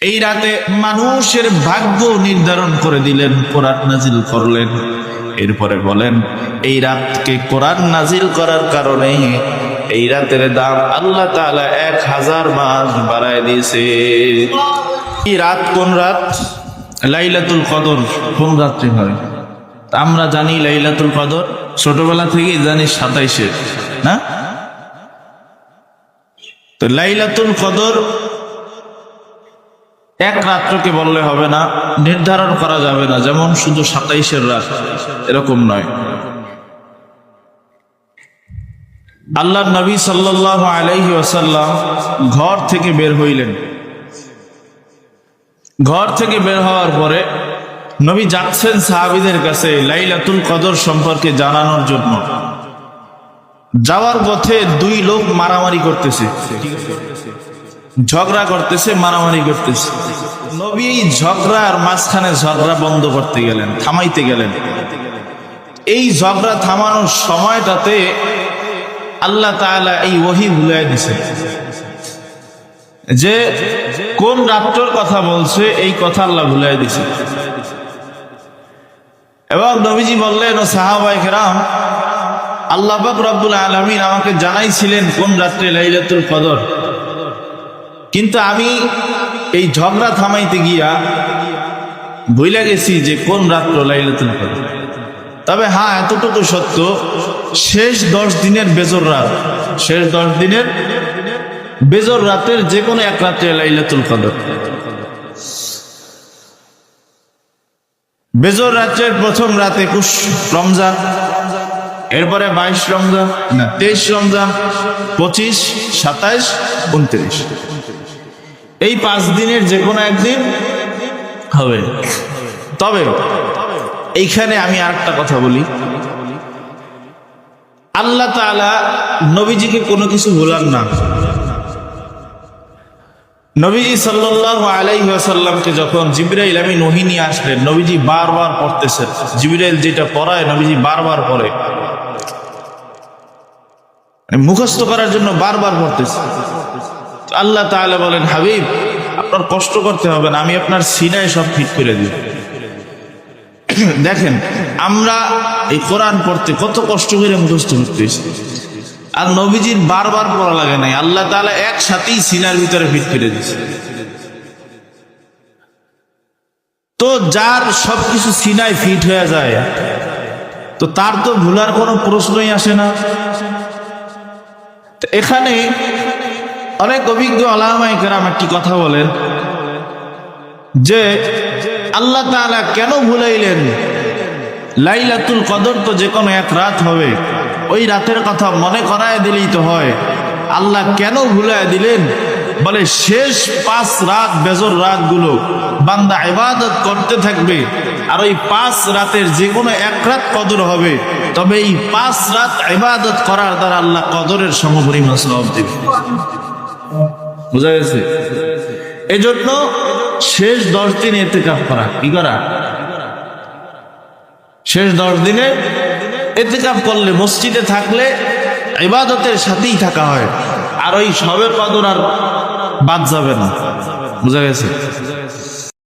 এই রাতে মানুষের ভাগ্য নির্ধারণ করে দিলেন, কোরআন নাজিল করলেন। এরপরে বলেন এই রাতকে কোরআন নাজিল করার কারণে এই রাতের দাম আল্লাহ তাআলা 1000 মাস বাড়ায় দিয়েছে। এই রাত কোন রাত? লাইলাতুল কদর কোন রাত্রে হয়? আমরা জানি লাইলাতুল কদর, ছোটবেলা থেকেই জানি 27-এ, না? তো লাইলাতুল কদর এক রাত্রকে বললে হবে না, নির্ধারণ করা যাবে না যেমন শুধু 27-এর রাত, এরকম নয়। আল্লাহর নবী সাল্লাল্লাহু আলাইহি ওয়াসাল্লাম ঘর থেকে বের হইলেন। ঘর থেকে বের হওয়ার পরে নবী যাচ্ছেন সাহাবীদের কাছে লাইলাতুল কদর সম্পর্কে জানানোর জন্য। যাওয়ার পথে দুই লোক মারামারি করতেছে, ঝগড়া করতেছে, মারামারি করতেছে। নবী এই ঝগড়ার মাঝখানে ঝগড়া বন্ধ করতে গেলেন, থামাইতে গেলেন। এই ঝগড়া থামানোর সময়টাতে আল্লাহ তাআলা এই ওহী ভুলাই দিছে যে কোন রাত্রের কথা বলছে, এই কথা আল্লাহ ভুলাই দিছে। এবং নবীজি বললেন, ও সাহাবায়ে কেরাম, আল্লাহ পাক রব্বুল আলামিন আমাকে জানাইছিলেন কোন রাত্রে লাইলাতুল কদর, কিন্তু আমি এই ঝগড়া থামাইতে গিয়া ভুলে গেছি যে কোন রাত্র লাইলাতুল কদর। তবে হ্যাঁ, এতটুকু সত্য, শেষ 10 দিনের বেজর রাত, শেষ 10 দিনের বেজর রাতের যে কোনো এক রাত্রে লাইলাতুল কদর। বেজর রাতের প্রথম রাত 21 রমজান, এরপরে 22 রমজান, না 23 রমজান, 25, 27, 29, এই 5 দিনের যে কোনো একদিন হবে। তবে এইখানে আমি আরেকটা কথা বলি, আল্লাহ তাআলা নবীজিকে কোনো কিছু বলার না। নবীজি সাল্লাল্লাহু আলাইহি ওয়াসাল্লামকে যখন জিবরাইল আমিন ওহী নিয়ে আসলেন, নবীজি বারবার পড়তেছেন। জিবরাইল যেটা পড়ায় নবীজি বারবার পড়ে, মুখস্থ করার জন্য বারবার পড়তেছে। আল্লাহ তাআলা বলেন, হাবিব আপনার কষ্ট করতে হবে না, আমি আপনার সিনায় সব ফিট করে দিব। দেখেন আমরা এই কোরআন পড়তে কত কষ্ট করে মুখস্থ করতেছি, আর নবীজির বারবার পড়া লাগে নাই, আল্লাহ তাআলা একসাথেই সিনার ভিতরে ফিট করে দিয়েছে। তো যার সবকিছু সিনায় ফিট হয়ে যায়, তো তার তো ভুলার কোনো প্রশ্নই আসে না। এখানে অনেক অভিজ্ঞ উলামায়ে কেরাম একটি কথা বলেন যে আল্লাহ তাআলা কেন ভুলাইলেন? লাইলাতুল কদর তো যে কোনো এক রাত হবে, ওই রাতের কথা মনে করায় দিলেই তো হয়। আল্লাহ কেন ভুলায় দিলেন? বলে শেষ 5 রাত, বেজর রাতগুলো বান্দা ইবাদত করতে থাকবে, আর ওই 5 রাতের যে কোনো এক রাত কদর হবে। তবে এই 5 রাত ইবাদত করার দ্বারা আল্লাহ কদরের সমপরিমাণ সওয়াব দেবে। বুঝা গেছে? এজন্য শেষ 10 দিন ইতিকাফ করা, কি করা? শেষ 10 দিনে ইতিকাফ করলে, মসজিদে থাকলে ইবাদতের সাথেই থাকা হয়, আর ওই সবে কদর আর বাদ যাবে না। বুঝা গেছে?